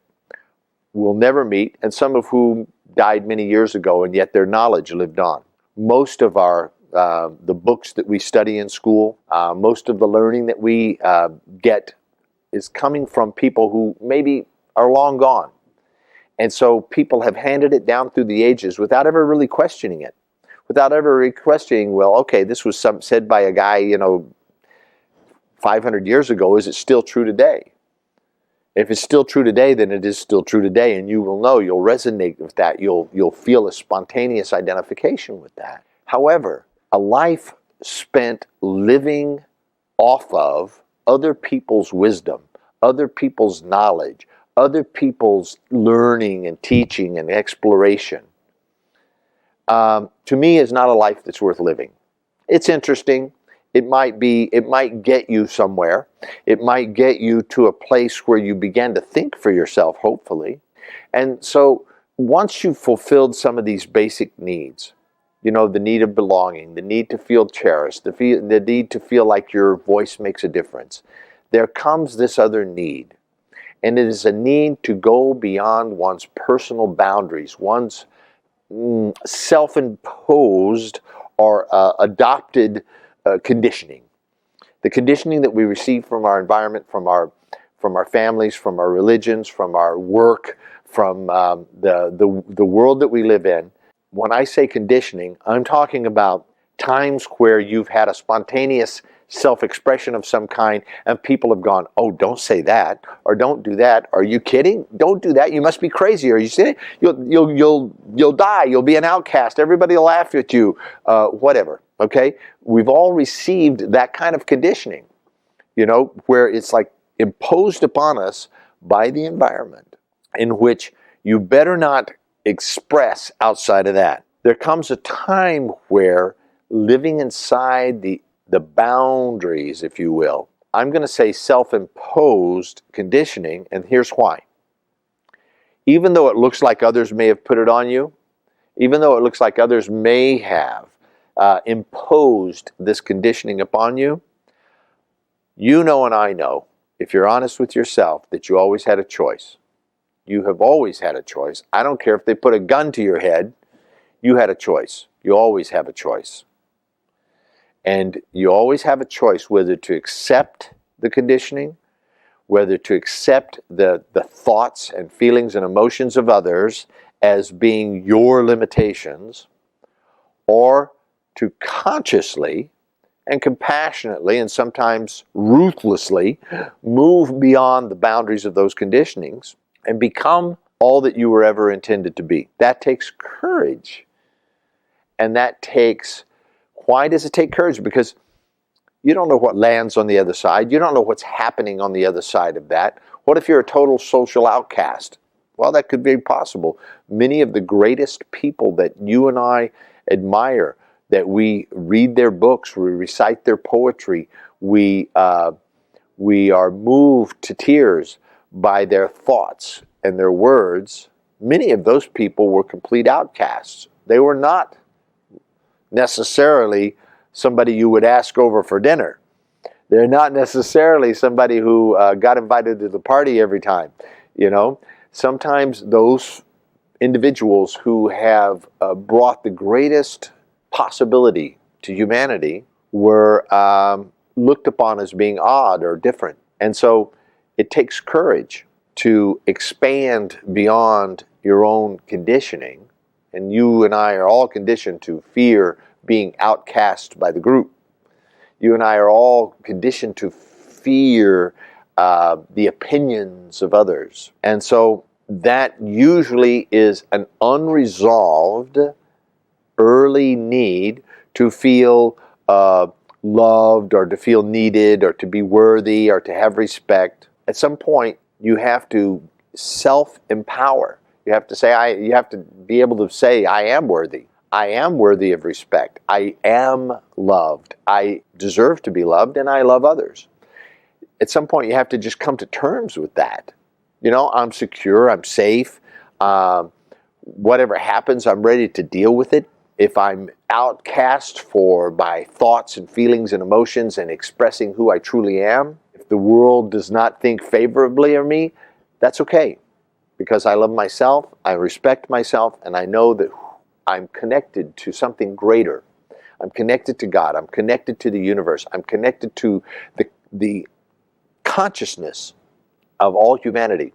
A: will never meet, and some of whom died many years ago, and yet their knowledge lived on? Most of the books that we study in school, most of the learning that we get is coming from people who maybe are long gone. And so people have handed it down through the ages without ever really questioning it. Without ever really questioning, well, okay, this was said by a guy, 500 years ago. Is it still true today? If it's still true today, then it is still true today, and you will know, you'll resonate with that, you'll feel a spontaneous identification with that. However, a life spent living off of other people's wisdom, other people's knowledge, other people's learning and teaching and exploration, to me, is not a life that's worth living. It's interesting. It might get you somewhere. It might get you to a place where you begin to think for yourself, hopefully. And so once you've fulfilled some of these basic needs, the need of belonging, the need to feel cherished, the need to feel like your voice makes a difference, there comes this other need. And it is a need to go beyond one's personal boundaries, one's self-imposed or adopted conditioning. The conditioning that we receive from our environment, from our families, from our religions, from our work, from the world that we live in. When I say conditioning, I'm talking about times where you've had a spontaneous self-expression of some kind, and people have gone, oh, don't say that, or don't do that. Are you kidding? Don't do that. You must be crazy. Are you serious? You'll die. You'll be an outcast. Everybody will laugh at you. Whatever. Okay? We've all received that kind of conditioning, where it's like imposed upon us by the environment, in which you better not express outside of that. There comes a time where living inside the boundaries, if you will, I'm going to say self-imposed conditioning, and here's why. Even though it looks like others may have put it on you, even though it looks like others may have imposed this conditioning upon you, and I know, if you're honest with yourself, that you always had a choice. You have always had a choice. I don't care if they put a gun to your head, you had a choice. You always have a choice. And you always have a choice whether to accept the conditioning, whether to accept the thoughts and feelings and emotions of others as being your limitations, or to consciously and compassionately and sometimes ruthlessly move beyond the boundaries of those conditionings and become all that you were ever intended to be. That takes courage. And why does it take courage? Because you don't know what lands on the other side. You don't know what's happening on the other side of that. What if you're a total social outcast? Well, that could be possible. Many of the greatest people that you and I admire, that we read their books, we recite their poetry, we are moved to tears by their thoughts and their words. Many of those people were complete outcasts. They were not necessarily somebody you would ask over for dinner. They're not necessarily somebody who got invited to the party every time. You know, sometimes those individuals who have brought the greatest possibility to humanity were looked upon as being odd or different. And so it takes courage to expand beyond your own conditioning. And you and I are all conditioned to fear being outcast by the group. You and I are all conditioned to fear the opinions of others. And so that usually is an unresolved early need to feel loved, or to feel needed, or to be worthy, or to have respect. At some point, you have to self-empower. You have to say, you have to be able to say, I am worthy. I am worthy of respect. I am loved. I deserve to be loved, and I love others. At some point, you have to just come to terms with that. You know, I'm secure, I'm safe. Whatever happens, I'm ready to deal with it. If I'm outcast by thoughts and feelings and emotions and expressing who I truly am, if the world does not think favorably of me, that's okay. Because I love myself, I respect myself, and I know that I'm connected to something greater. I'm connected to God. I'm connected to the universe. I'm connected to the consciousness of all humanity.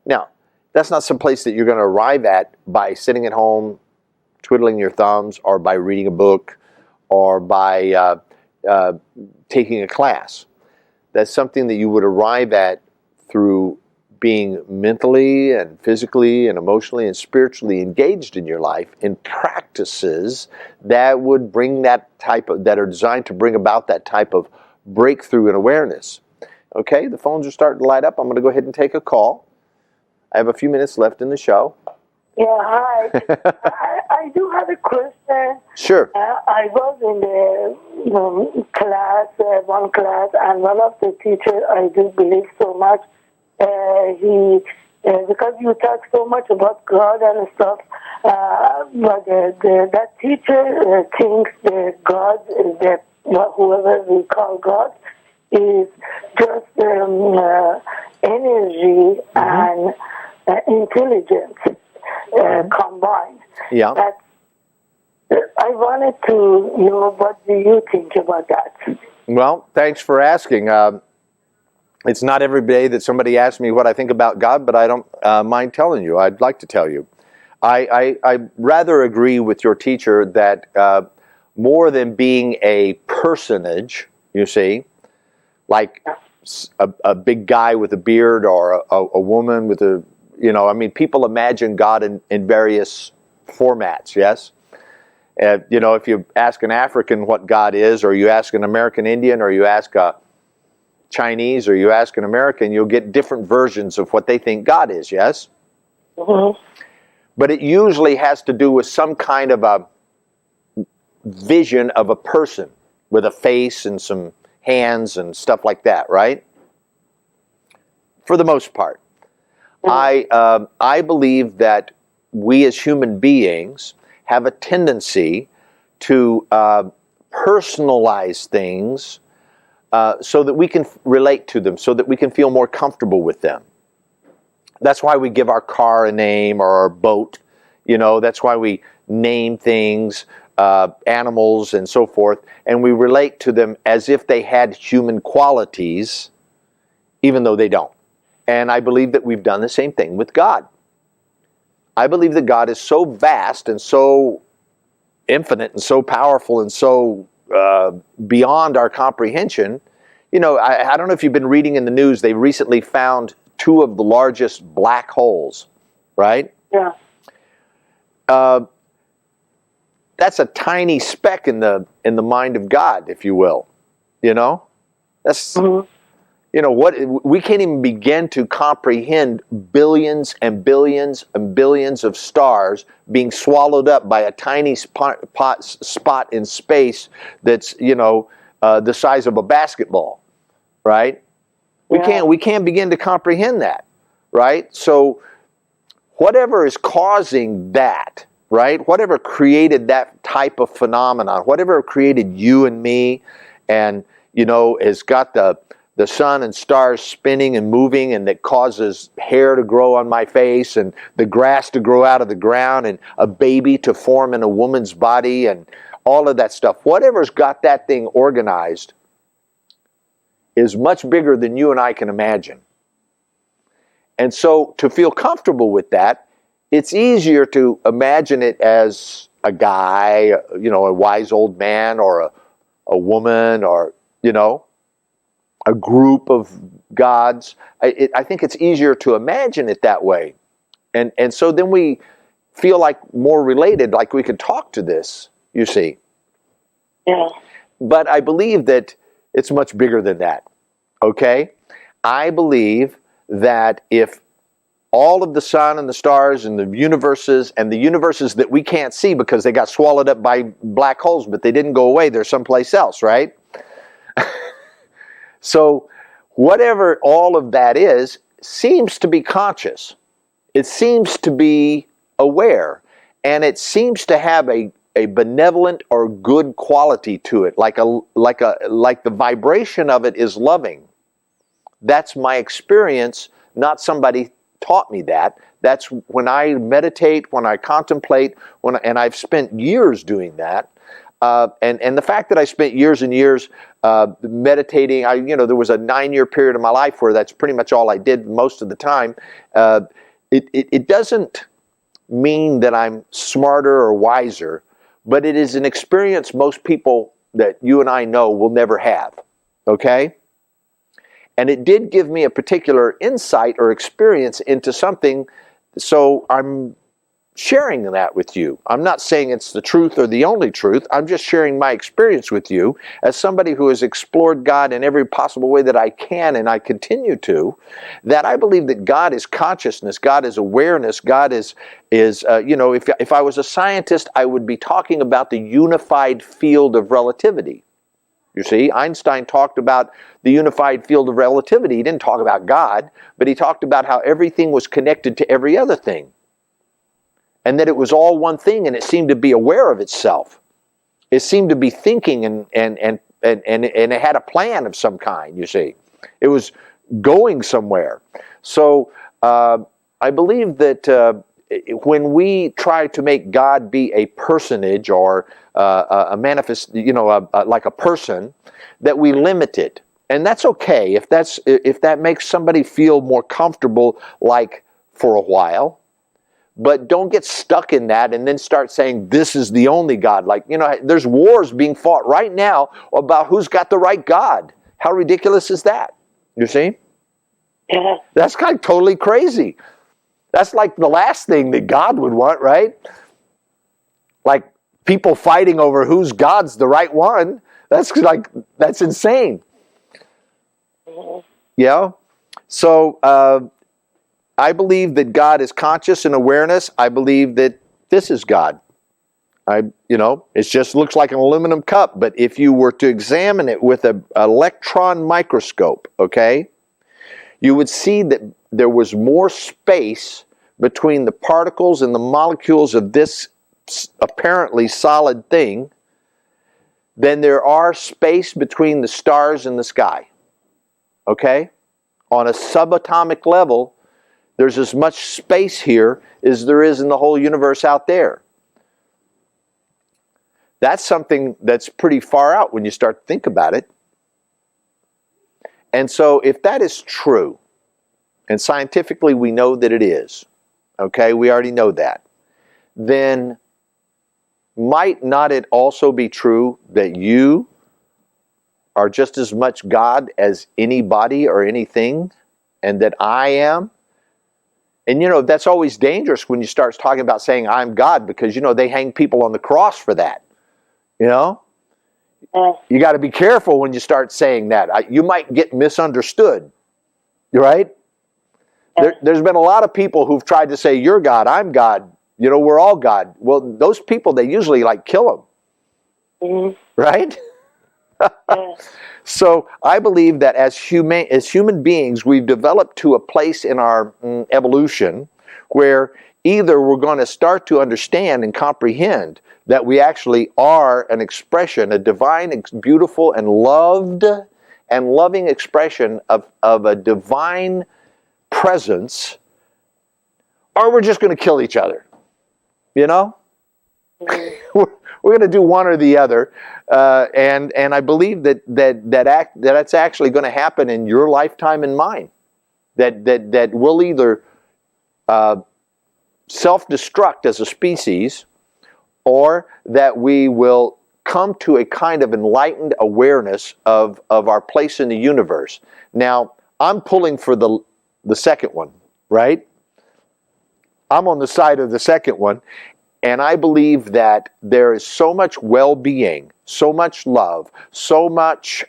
A: Now, that's not some place that you're going to arrive at by sitting at home, twiddling your thumbs, or by reading a book, or by taking a class. That's something that you would arrive at through being mentally and physically and emotionally and spiritually engaged in your life in practices that would bring that are designed to bring about that type of breakthrough in awareness. Okay, the phones are starting to light up. I'm going to go ahead and take a call. I have a few minutes left in the show.
B: Yeah, hi. I do have a question.
A: Sure.
B: I was in the class, one class, and one of the teachers, I do believe so much, because you talk so much about God and stuff, but that teacher thinks that God, that whoever we call God, is just energy and intelligence combined.
A: Yeah.
B: I wanted to know, what do you think about that?
A: Well, thanks for asking. It's not every day that somebody asks me what I think about God, but I don't mind telling you. I'd like to tell you. I rather agree with your teacher that more than being a personage, you see, like a big guy with a beard, or a woman with a, I mean, people imagine God in various formats, yes? If you ask an African what God is, or you ask an American Indian, or you ask a Chinese, or you ask an American, you'll get different versions of what they think God is, yes?
B: Mm-hmm.
A: But it usually has to do with some kind of a vision of a person with a face and some hands and stuff like that, right? For the most part. Mm-hmm. I believe that we as human beings have a tendency to personalize things so that we can relate to them, so that we can feel more comfortable with them. That's why we give our car a name, or our boat. That's why we name things, animals and so forth, and we relate to them as if they had human qualities, even though they don't. And I believe that we've done the same thing with God. I believe that God is so vast and so infinite and so powerful and so beyond our comprehension. I don't know if you've been reading in the news, they recently found 2 of the largest black holes, right?
B: Yeah.
A: That's a tiny speck in the mind of God, if you will. That's, what we can't even begin to comprehend billions and billions and billions of stars being swallowed up by a tiny spot in space that's the size of a basketball, right? We can't begin to comprehend that, right? So whatever is causing that, right? Whatever created that type of phenomenon, whatever created you and me, and has got the sun and stars spinning and moving, and that causes hair to grow on my face, and the grass to grow out of the ground, and a baby to form in a woman's body, and all of that stuff. Whatever's got that thing organized is much bigger than you and I can imagine. And so to feel comfortable with that, it's easier to imagine it as a guy, a wise old man, or a woman, or, a group of gods. I think it's easier to imagine it that way. And so then we feel like more related, like we could talk to this, you see.
B: Yeah.
A: But I believe that it's much bigger than that, okay? I believe that if all of the sun and the stars and the universes that we can't see because they got swallowed up by black holes, but they didn't go away, they're someplace else, right? So whatever all of that is seems to be conscious. It seems to be aware, and it seems to have a benevolent or good quality to it, like the vibration of it is loving. That's my experience, not somebody taught me that. That's when I meditate, when I contemplate, and I've spent years doing that. And the fact that I spent years and years meditating, there was a 9-year period of my life where that's pretty much all I did most of the time. It doesn't mean that I'm smarter or wiser, but it is an experience most people that you and I know will never have, okay? And it did give me a particular insight or experience into something, so I'm sharing that with you. I'm not saying it's the truth or the only truth. I'm just sharing my experience with you as somebody who has explored God in every possible way that I can, and I continue to, that I believe that God is consciousness, God is awareness, God is if I was a scientist, I would be talking about the unified field of relativity. You see, Einstein talked about the unified field of relativity. He didn't talk about God, but he talked about how everything was connected to every other thing. And that it was all one thing, and it seemed to be aware of itself. It seemed to be thinking, and it had a plan of some kind, you see. It was going somewhere. So I believe that when we try to make God be a personage or a manifest, like a person, that we limit it. And that's okay if that makes somebody feel more comfortable, like for a while. But don't get stuck in that and then start saying this is the only God. Like, there's wars being fought right now about who's got the right God. How ridiculous is that? You see?
B: Yeah.
A: That's kind of totally crazy. That's like the last thing that God would want, right? Like people fighting over whose God's the right one. That's insane. Yeah? So, I believe that God is conscious and awareness. I believe that this is God. It just looks like an aluminum cup, but if you were to examine it with an electron microscope, okay, you would see that there was more space between the particles and the molecules of this apparently solid thing than there are space between the stars and the sky. Okay? On a subatomic level, there's as much space here as there is in the whole universe out there. That's something that's pretty far out when you start to think about it. And so if that is true, and scientifically we know that it is, okay, we already know that, then might not it also be true that you are just as much God as anybody or anything, and that I am? And that's always dangerous when you start talking about saying I'm God, because they hang people on the cross for that. You got to be careful when you start saying that. You might get misunderstood, right? There's been a lot of people who've tried to say, you're God, I'm God, we're all God. Well, those people, they usually kill them, right? So I believe that as human beings, we've developed to a place in our evolution where either we're going to start to understand and comprehend that we actually are an expression, a divine, beautiful, and loving expression of a divine presence, or we're just going to kill each other. We're going to do one or the other, and I believe that's actually going to happen in your lifetime and mine. That we'll either self-destruct as a species, or that we will come to a kind of enlightened awareness of our place in the universe. Now, I'm pulling for the second one, right? I'm on the side of the second one, and I believe that there is so much well-being, so much love, so much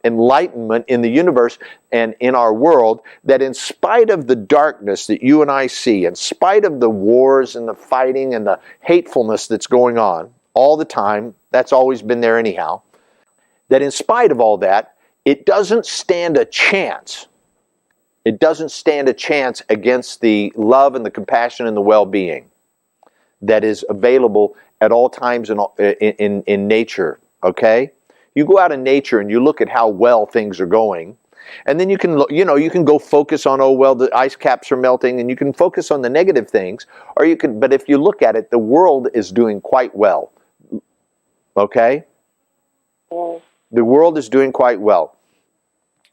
A: enlightenment in the universe and in our world, that in spite of the darkness that you and I see, in spite of the wars and the fighting and the hatefulness that's going on all the time, that's always been there anyhow, that in spite of all that, it doesn't stand a chance. It doesn't stand a chance against the love and the compassion and the well-being that is available at all times in nature, okay? You go out in nature and you look at how well things are going, and then you can go focus on, oh, well, the ice caps are melting, and you can focus on the negative things, but if you look at it, the world is doing quite well, okay? The world is doing quite well.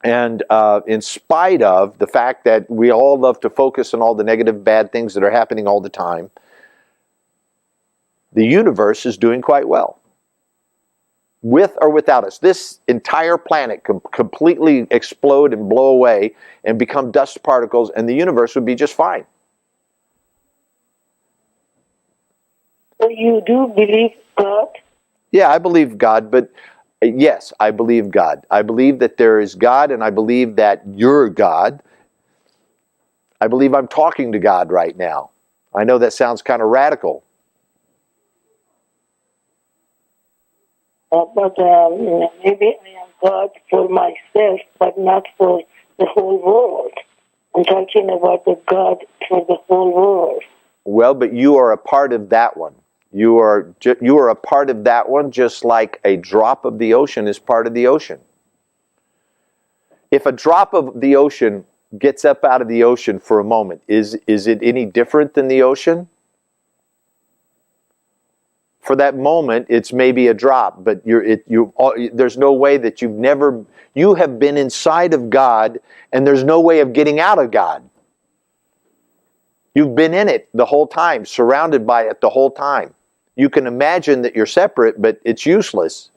A: And in spite of the fact that we all love to focus on all the negative, bad things that are happening all the time, the universe is doing quite well. With or without us. This entire planet could completely explode and blow away and become dust particles, and the universe would be just fine.
B: So you do believe God?
A: Yeah, I believe God, but yes, I believe God. I believe that there is God, and I believe that you're God. I believe I'm talking to God right now. I know that sounds kind of radical.
B: But maybe I am God for myself, but not for the whole world. I'm talking about the God for the whole world.
A: Well, but you are a part of that one. You are a part of that one, just like a drop of the ocean is part of the ocean. If a drop of the ocean gets up out of the ocean for a moment, is it any different than the ocean? For that moment, it's maybe a drop, but there's no way that you have been inside of God, and there's no way of getting out of God. You've been in it the whole time, surrounded by it the whole time. You can imagine that you're separate, but it's useless.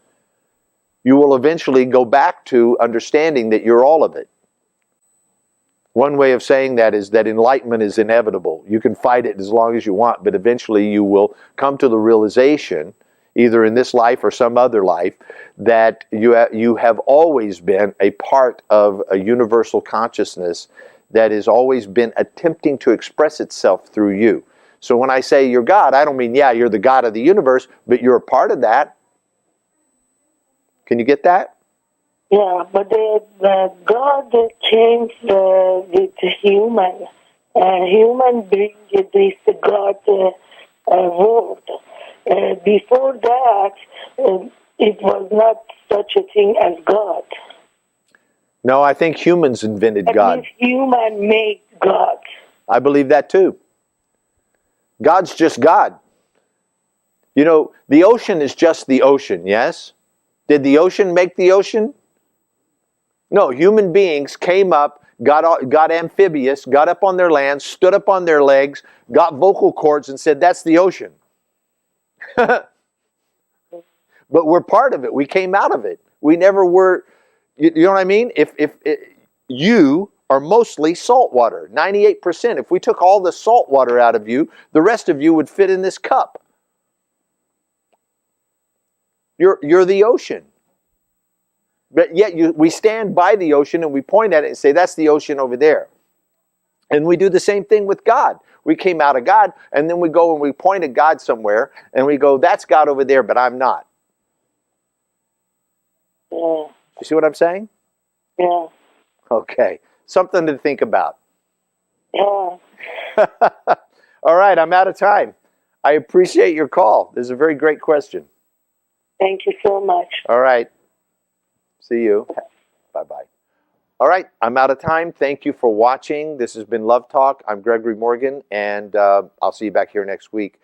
A: You will eventually go back to understanding that you're all of it. One way of saying that is that enlightenment is inevitable. You can fight it as long as you want, but eventually you will come to the realization, either in this life or some other life, that you have always been a part of a universal consciousness that has always been attempting to express itself through you. So when I say you're God, I don't mean, yeah, you're the God of the universe, but you're a part of that. Can you get that?
B: Yeah, but the God changed with human. Human brings this God world. Before that, it was not such a thing as God.
A: No, I think humans invented God.
B: At least human made God.
A: I believe that too. God's just God. The ocean is just the ocean, yes? Did the ocean make the ocean? No, human beings came up, got amphibious, got up on their land, stood up on their legs, got vocal cords and said, that's the ocean. But we're part of it. We came out of it. We never were, you know what I mean? If you are mostly salt water, 98%. If we took all the salt water out of you, the rest of you would fit in this cup. You're the ocean. But yet we stand by the ocean and we point at it and say, that's the ocean over there. And we do the same thing with God. We came out of God, and then we go and we point at God somewhere, and we go, that's God over there, but I'm not.
B: Yeah.
A: You see what I'm saying?
B: Yeah.
A: Okay. Something to think about.
B: Yeah.
A: All right, I'm out of time. I appreciate your call. This is a very great question.
B: Thank you so much.
A: All right. See you. Bye-bye. All right, I'm out of time. Thank you for watching. This has been Love Talk. I'm Gregory Morgan, and I'll see you back here next week.